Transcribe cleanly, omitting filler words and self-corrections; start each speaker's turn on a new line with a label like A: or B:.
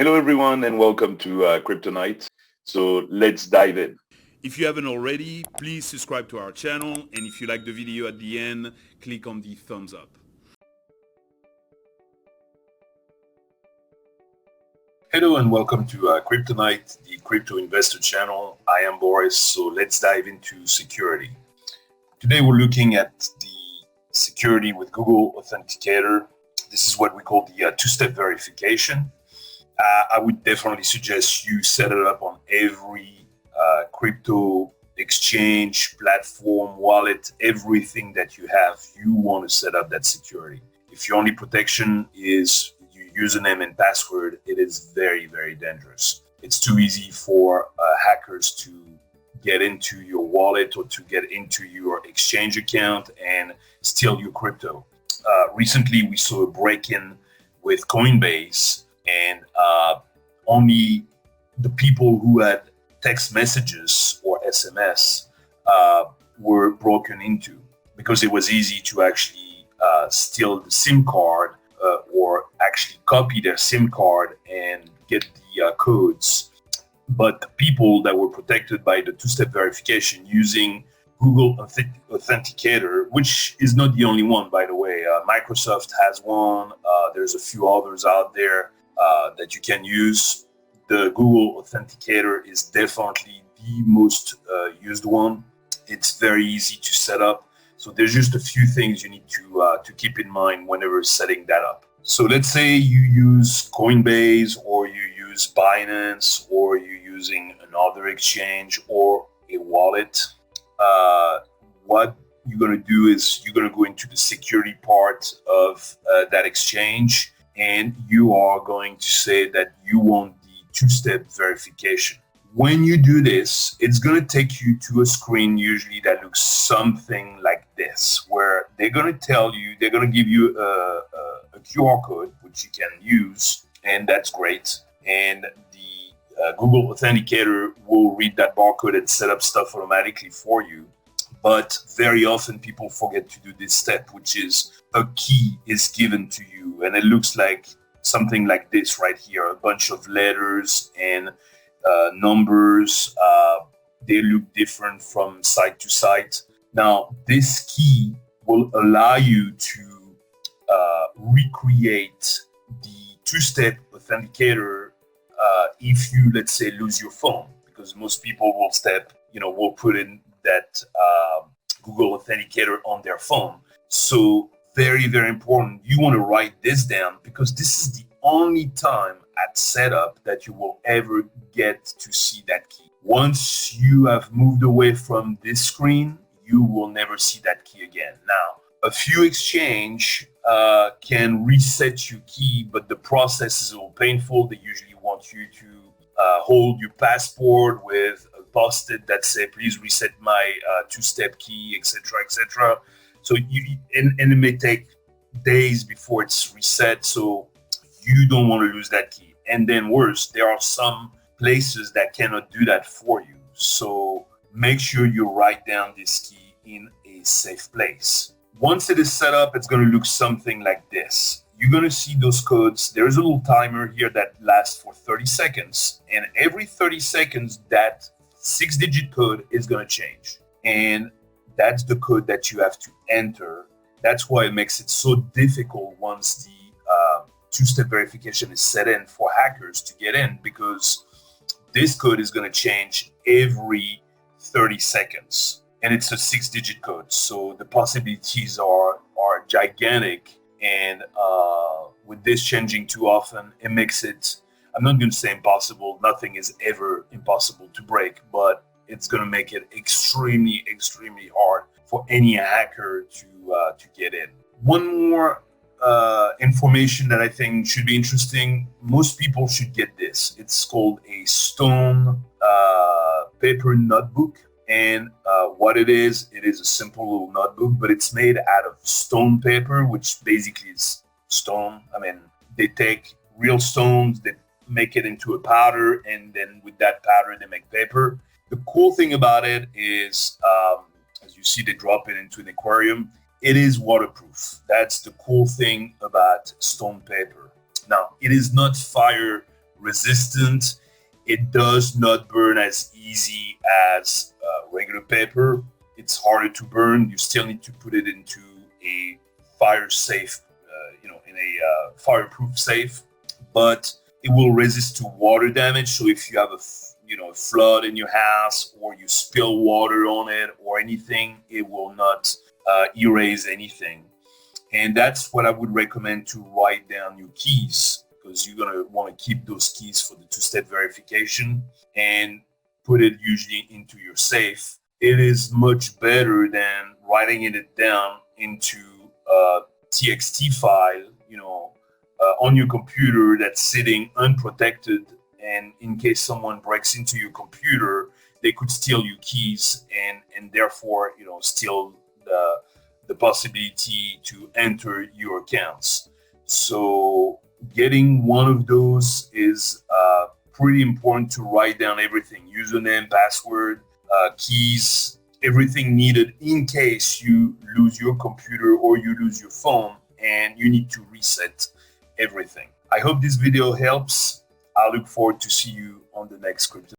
A: Hello, everyone, and welcome to Kryptonite. So let's dive in.
B: If you haven't already, please subscribe to our channel, and if you like the video at the end, click on the thumbs up.
C: Hello and welcome to Kryptonite, the crypto investor channel. I am Boris, so let's dive into security. Today we're looking at the security with Google Authenticator. This is what we call the two-step verification. I would definitely suggest you set it up on every crypto exchange, platform, wallet, everything that you have. You want to set up that security. If your only protection is your username and password, it is very, very dangerous. It's too easy for hackers to get into your wallet or to get into your exchange account and steal your crypto. Recently, we saw a break-in with Coinbase, and only the people who had text messages or SMS were broken into, because it was easy to actually steal the SIM card or actually copy their SIM card and get the codes. But the people that were protected by the two-step verification using Google Authenticator, which is not the only one, by the way. Microsoft has one. There's a few others out there that you can use. The Google Authenticator is definitely the most used one. It's very easy to set up. So there's just a few things you need to keep in mind whenever setting that up. So let's say you use Coinbase, or you use Binance, or you're using another exchange or a wallet. What you're going to do is you're going to go into the security part of that exchange, and you are going to say that you want the two-step verification. When you do this, it's going to take you to a screen usually that looks something like this, where they're going to tell you, they're going to give you a QR code, which you can use, and that's great. And the Google Authenticator will read that barcode and set up stuff automatically for you. But very often people forget to do this step, which is a key is given to you, and it looks like something like this right here, a bunch of letters and numbers. They look different from site to site. Now, this key will allow you to recreate the two-step authenticator if you, let's say, lose your phone, because most people will put in that Google Authenticator on their phone. So very, very important. You want to write this down, because this is the only time at setup that you will ever get to see that key. Once you have moved away from this screen, you will never see that key again. Now, a few exchange can reset your key, but the process is a little painful. They usually want you to hold your passport with a post-it that say, please reset my two-step key, etc., etc. So and it may take days before it's reset. So you don't want to lose that key. And then worse, there are some places that cannot do that for you. So make sure you write down this key in a safe place. Once it is set up, it's going to look something like this. You're going to see those codes. There's a little timer here that lasts for 30 seconds. And every 30 seconds, that 6-digit code is going to change. And that's the code that you have to enter. That's why it makes it so difficult once the two-step verification is set in for hackers to get in, because this code is going to change every 30 seconds. And it's a 6-digit code. So the possibilities are gigantic. And with this changing too often, it makes it, I'm not going to say impossible. Nothing is ever impossible to break, but it's going to make it extremely, extremely hard for any hacker to get in. One more information that I think should be interesting. Most people should get this. It's called a stone paper notebook. And what it is a simple little notebook, but it's made out of stone paper, which basically is stone. I mean, they take real stones, they make it into a powder, and then with that powder, they make paper. The cool thing about it is, as you see, they drop it into an aquarium. It is waterproof. That's the cool thing about stone paper. Now, it is not fire resistant. It does not burn as easy as regular paper. It's harder to burn. You still need to put it into a fire safe, in a fireproof safe, but it will resist to water damage. So if you have a flood in your house, or you spill water on it or anything, it will not erase anything. And that's what I would recommend, to write down your keys, because you're going to want to keep those keys for the two-step verification, and put it usually into your safe. It is much better than writing it down into a TXT file, on your computer that's sitting unprotected. And in case someone breaks into your computer, they could steal your keys, and therefore, steal the possibility to enter your accounts. So getting one of those is pretty important, to write down everything: username, password, keys, everything needed in case you lose your computer or you lose your phone and you need to reset everything. I hope this video helps. I look forward to see you on the next crypto.